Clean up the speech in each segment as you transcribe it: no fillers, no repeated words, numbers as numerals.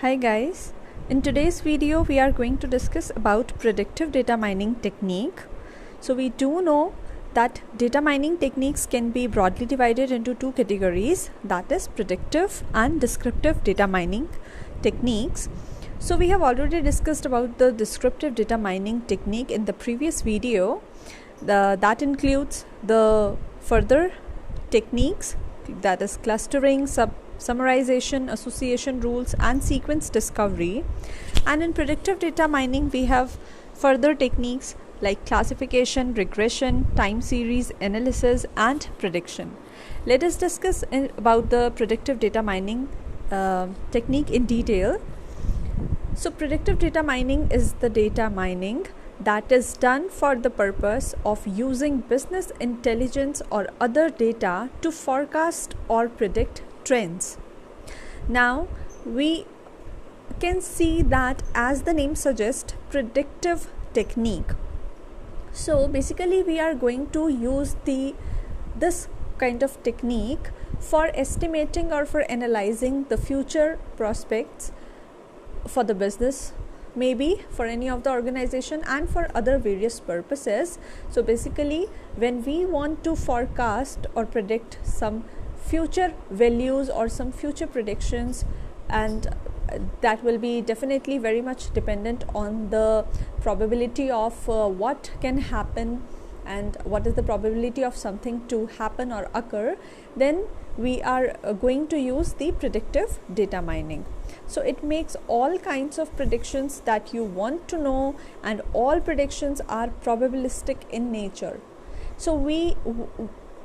Hi guys, in today's video we are going to discuss about predictive data mining technique. So we do know that data mining techniques can be broadly divided into two categories, that is predictive and descriptive data mining techniques. So we have already discussed about the descriptive data mining technique in the previous video. That includes the further techniques, that is clustering, summarization, association rules and sequence discovery. And in predictive data mining we have further techniques like classification, regression, time series analysis and prediction. Let us discuss about the predictive data mining technique in detail. So predictive data mining is the data mining that is done for the purpose of using business intelligence or other data to forecast or predict trends. Now we can see that, as the name suggests, predictive technique. So basically we are going to use this kind of technique for estimating or for analyzing the future prospects for the business, maybe for any of the organization and for other various purposes. So basically when we want to forecast or predict some future values or some future predictions, and that will be definitely very much dependent on the probability of what can happen and what is the probability of something to happen or occur, then we are going to use the predictive data mining. So it makes all kinds of predictions that you want to know, and all predictions are probabilistic in nature. So we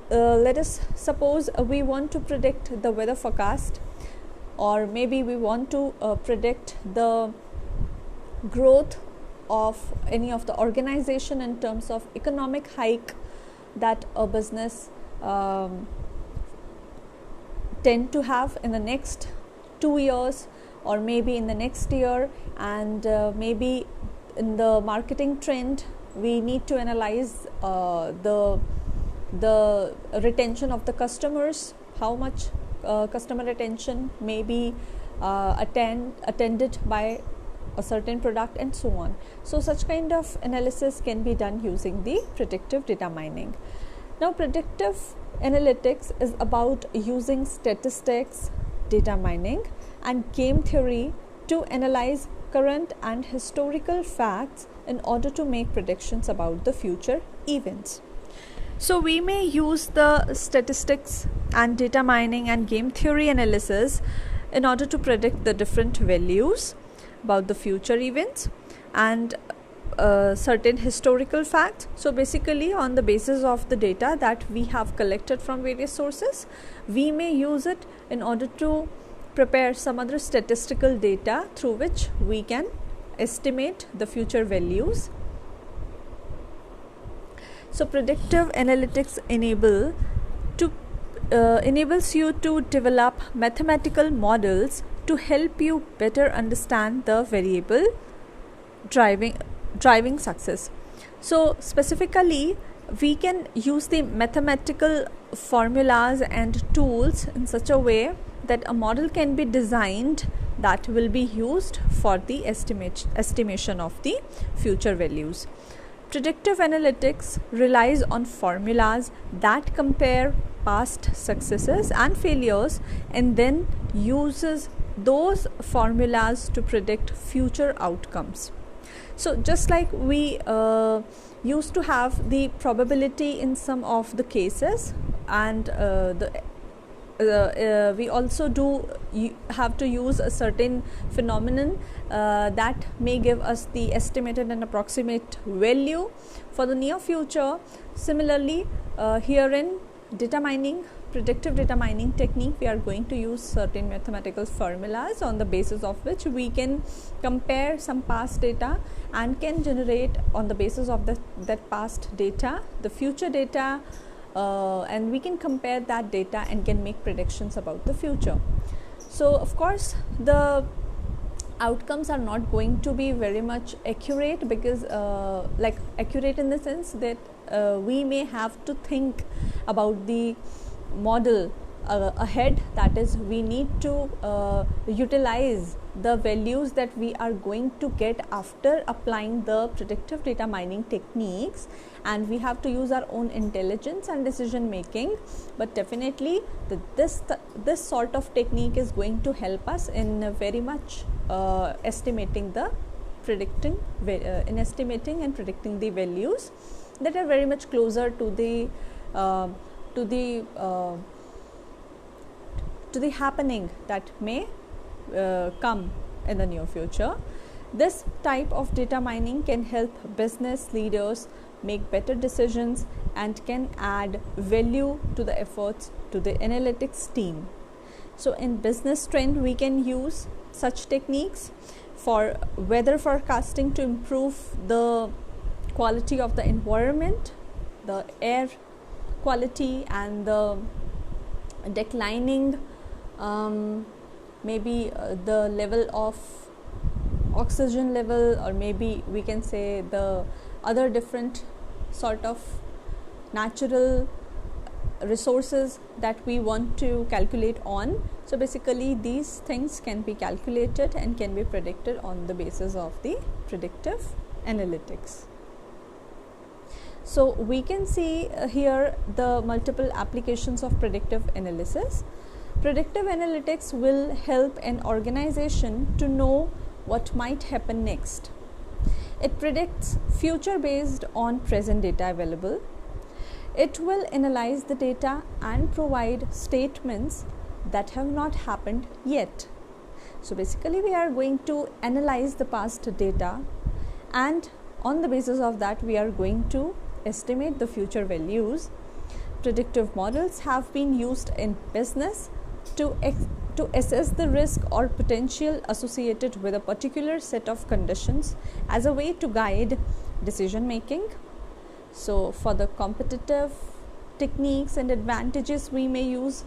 let us suppose we want to predict the weather forecast, or maybe we want to predict the growth of any of the organization in terms of economic hike that a business tend to have in the next 2 years, or maybe in the next year, and maybe in the marketing trend we need to analyze the retention of the customers, how much customer retention may be attended by a certain product, and so on. So such kind of analysis can be done using the predictive data mining. Now predictive analytics is about using statistics, data mining and game theory to analyze current and historical facts in order to make predictions about the future events. So we may use the statistics and data mining and game theory analysis in order to predict the different values about the future events and certain historical facts. So basically on the basis of the data that we have collected from various sources, we may use it in order to prepare some other statistical data through which we can estimate the future values. So predictive analytics enables you to develop mathematical models to help you better understand the variable driving success. So specifically we can use the mathematical formulas and tools in such a way that a model can be designed that will be used for the estimation of the future values. Predictive analytics relies on formulas that compare past successes and failures and then uses those formulas to predict future outcomes. So just like we used to have the probability in some of the cases, and we also have to use a certain phenomenon that may give us the estimated and approximate value for the near future. Similarly, here in data mining, predictive data mining technique, we are going to use certain mathematical formulas on the basis of which we can compare some past data and can generate on the basis of that past data the future data, and we can compare that data and can make predictions about the future. So of course the outcomes are not going to be very much accurate, because accurate in the sense that we may have to think about the model ahead, that is, we need to utilize the values that we are going to get after applying the predictive data mining techniques, and we have to use our own intelligence and decision making. But definitely this sort of technique is going to help us in very much estimating and predicting the values that are very much closer to the happening that may come in the near future. This type of data mining can help business leaders make better decisions and can add value to the efforts to the analytics team. So in business trend, we can use such techniques for weather forecasting to improve the quality of the environment, the air quality, and the declining maybe the level of oxygen level, or maybe we can say the other different sort of natural resources that we want to calculate on. So basically these things can be calculated and can be predicted on the basis of the predictive analytics. So we can see here the multiple applications of predictive analysis. Predictive analytics will help an organization to know what might happen next. It predicts future based on present data available. It will analyze the data and provide statements that have not happened yet. So basically we are going to analyze the past data, and on the basis of that we are going to estimate the future values. Predictive models have been used in business to assess the risk or potential associated with a particular set of conditions as a way to guide decision making. So for the competitive techniques and advantages, we may use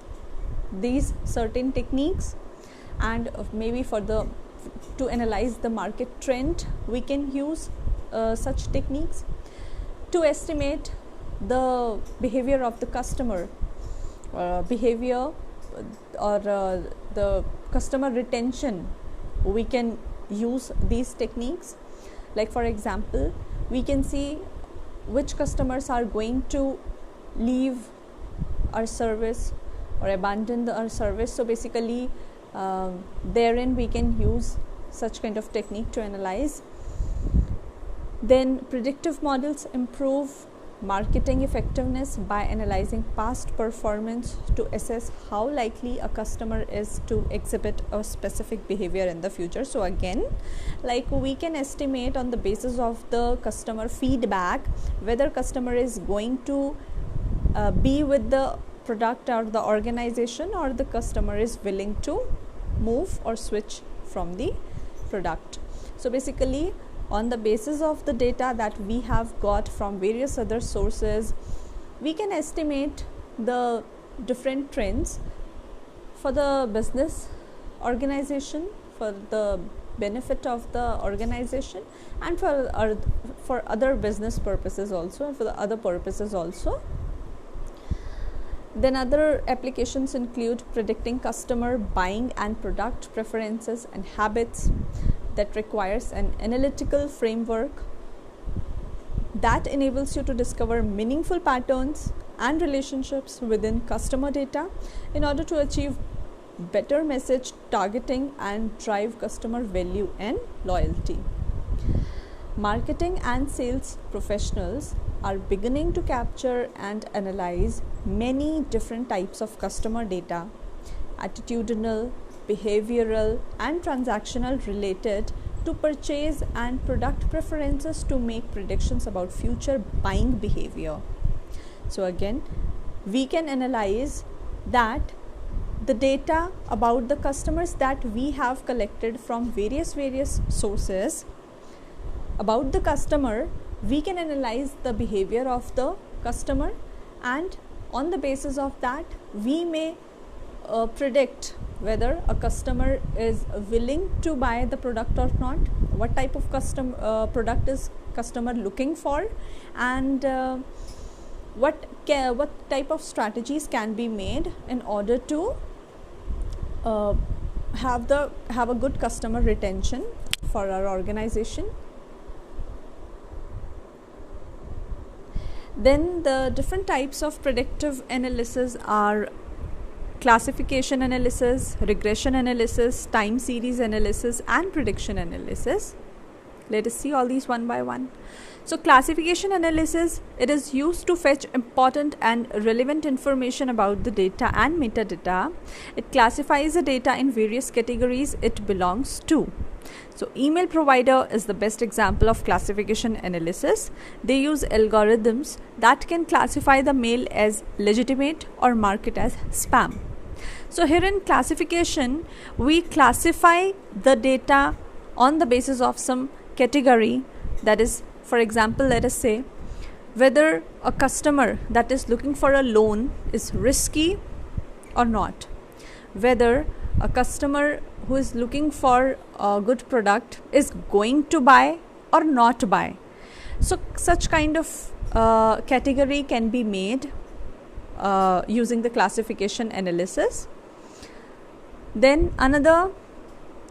these certain techniques, and maybe to analyze the market trend, we can use such techniques. To estimate the behavior of the customer, behavior or the customer retention, we can use these techniques. Like for example, we can see which customers are going to leave our service or abandon our service. So basically therein we can use such kind of technique to analyze. Then predictive models improve marketing effectiveness by analyzing past performance to assess how likely a customer is to exhibit a specific behavior in the future. So again, like we can estimate on the basis of the customer feedback whether customer is going to be with the product or the organization, or the customer is willing to move or switch from the product. So basically on the basis of the data that we have got from various other sources, we can estimate the different trends for the business organization, for the benefit of the organization, and for other business purposes also, and for the other purposes also. Then other applications include predicting customer buying and product preferences and habits. That requires an analytical framework that enables you to discover meaningful patterns and relationships within customer data in order to achieve better message targeting and drive customer value and loyalty. Marketing and sales professionals are beginning to capture and analyze many different types of customer data, attitudinal, behavioral, and transactional related to purchase and product preferences to make predictions about future buying behavior. So again, we can analyze that the data about the customers that we have collected from various sources about the customer. We can analyze the behavior of the customer, and on the basis of that we may predict whether a customer is willing to buy the product or not, what type of product is customer looking for, and what type of strategies can be made in order to have a good customer retention for our organization. Then the different types of predictive analysis are classification analysis, regression analysis, time series analysis, and prediction analysis. Let us see all these one by one. So classification analysis, it is used to fetch important and relevant information about the data and metadata. It classifies the data in various categories it belongs to. So email provider is the best example of classification analysis. They use algorithms that can classify the mail as legitimate or mark it as spam. So here in classification, we classify the data on the basis of some category. That is, for example, let us say whether a customer that is looking for a loan is risky or not, whether a customer who is looking for a good product is going to buy or not buy. So such kind of category can be made using the classification analysis. Then another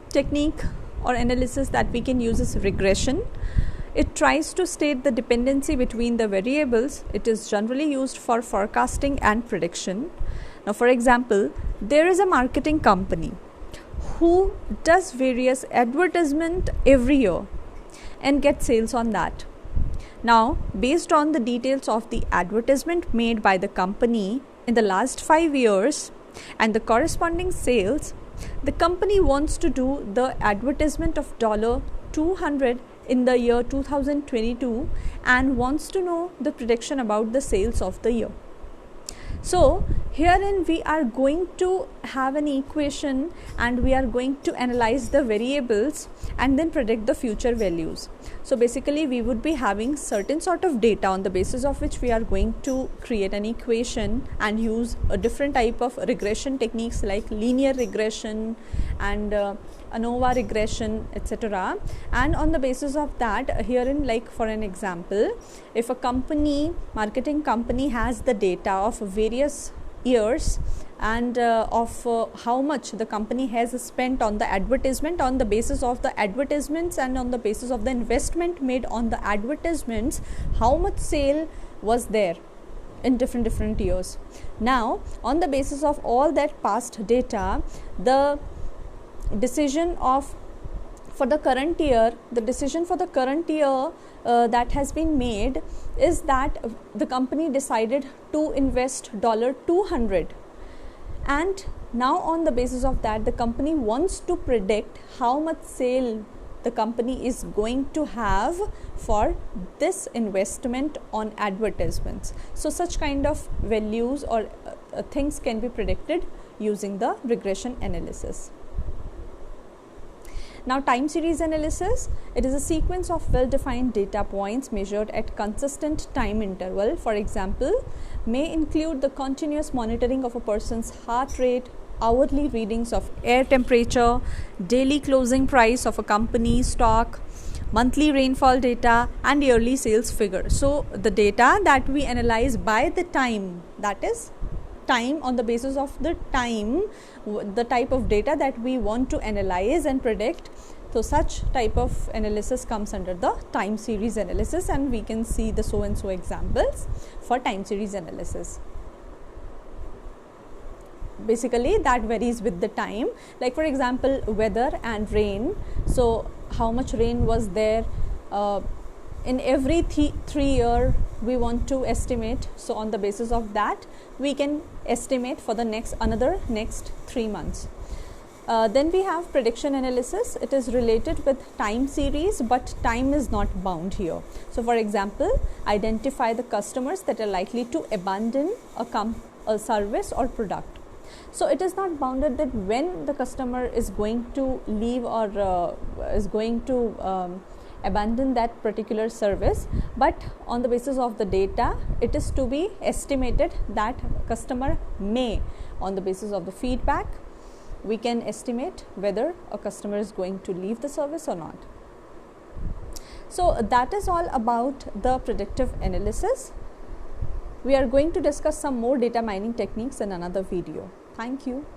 technique or analysis that we can use is regression. It tries to state the dependency between the variables. It is generally used for forecasting and prediction. Now, for example, there is a marketing company who does various advertisement every year and gets sales on that. Now, based on the details of the advertisement made by the company in the last 5 years and the corresponding sales, the company wants to do the advertisement of $200 in the year 2022 and wants to know the prediction about the sales of the year. So herein we are going to have an equation and we are going to analyze the variables and then predict the future values. So basically we would be having certain sort of data on the basis of which we are going to create an equation and use a different type of regression techniques like linear regression and ANOVA regression, etc. And on the basis of that, herein, like for an example, if a marketing company has the data of various years and of how much the company has spent on the advertisement, on the basis of the advertisements and on the basis of the investment made on the advertisements, how much sale was there in different years. Now, on the basis of all that past data, the decision for the current year that has been made is that the company decided to invest $200, and now on the basis of that the company wants to predict how much sale the company is going to have for this investment on advertisements. So such kind of values or things can be predicted using the regression analysis. Now, time series analysis, it is a sequence of well-defined data points measured at consistent time interval. For example, may include the continuous monitoring of a person's heart rate, hourly readings of air temperature, daily closing price of a company's stock, monthly rainfall data, and yearly sales figure. So the data that we analyze by the time, that is time, on the basis of the time, the type of data that we want to analyze and predict. So such type of analysis comes under the time series analysis, and we can see the so and so examples for time series analysis. Basically that varies with the time, like for example weather and rain. So how much rain was there in every 3 year we want to estimate. So on the basis of that we can estimate for the next 3 months. Then we have prediction analysis. It is related with time series, but time is not bound here. So for example, identify the customers that are likely to abandon a service or product. So it is not bounded that when the customer is going to leave or is going to abandon that particular service, but on the basis of the data it is to be estimated that customer may, on the basis of the feedback, we can estimate whether a customer is going to leave the service or not. So that is all about the predictive analysis. We are going to discuss some more data mining techniques in another video. Thank you.